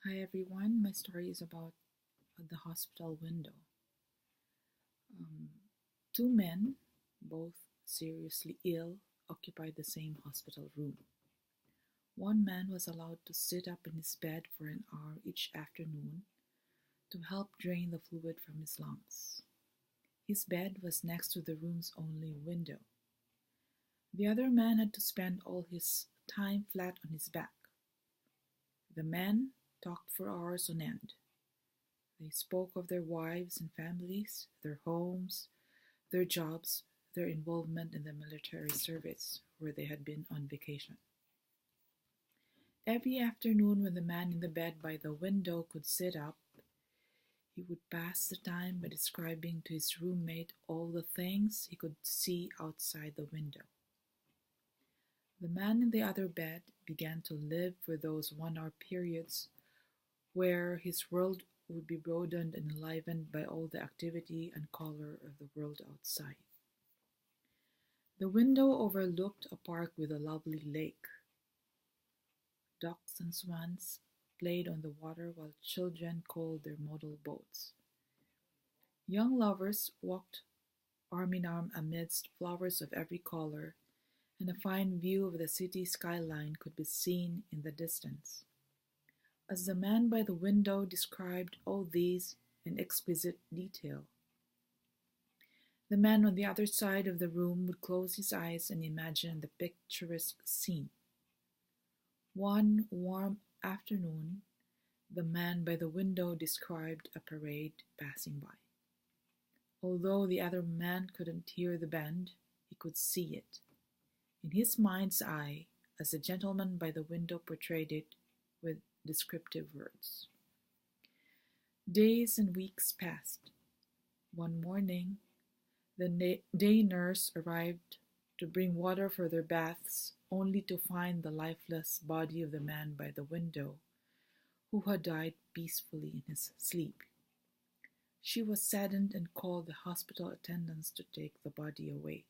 Hi everyone, my story is about the hospital window. Um, Two men, both seriously ill, occupied the same hospital room. One man was allowed to sit up in his bed for an hour each afternoon to help drain the fluid from his lungs. His bed was next to the room's only window. The other man had to spend all his time flat on his back. The men talked for hours on end. They spoke of their wives and families, their homes, their jobs, their involvement in the military service where they had been on vacation. Every afternoon, when the man in the bed by the window could sit up, he would pass the time by describing to his roommate all the things he could see outside the window. The man in the other bed began to live for those 1 hour periods where his world would be broadened and enlivened by all the activity and color of the world outside. The window overlooked a park with a lovely lake. Ducks and swans played on the water while children coiled their model boats. Young lovers walked arm in arm amidst flowers of every color, and a fine view of the city skyline could be seen in the distance. As the man by the window described all these in exquisite detail, the man on the other side of the room would close his eyes and imagine the picturesque scene. One warm afternoon, the man by the window described a parade passing by. Although the other man couldn't hear the band, he could see it. In his mind's eye, as the gentleman by the window portrayed it with descriptive words. Days and weeks passed. One morning, the day nurse arrived to bring water for their baths, only to find the lifeless body of the man by the window, who had died peacefully in his sleep. She was saddened and called the hospital attendants to take the body away.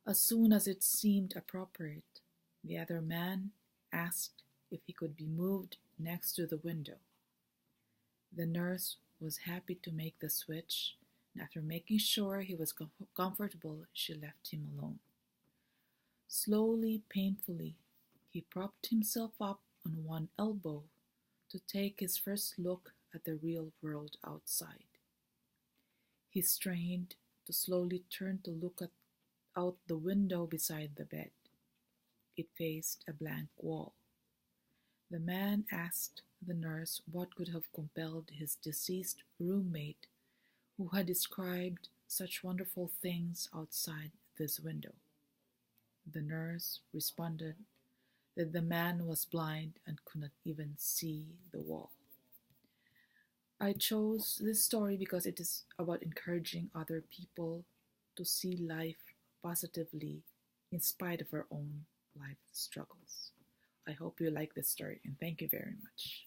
As soon as it seemed appropriate, the other man asked if he could be moved next to the window. The nurse was happy to make the switch, and after making sure he was comfortable, she left him alone. Slowly, painfully, he propped himself up on one elbow to take his first look at the real world outside. He strained to slowly turn to look out the window beside the bed. It faced a blank wall. The man asked the nurse what could have compelled his deceased roommate, who had described such wonderful things outside this window. The nurse responded that the man was blind and could not even see the wall. I chose this story because it is about encouraging other people to see life positively in spite of our own life struggles. I hope you like this story and thank you very much.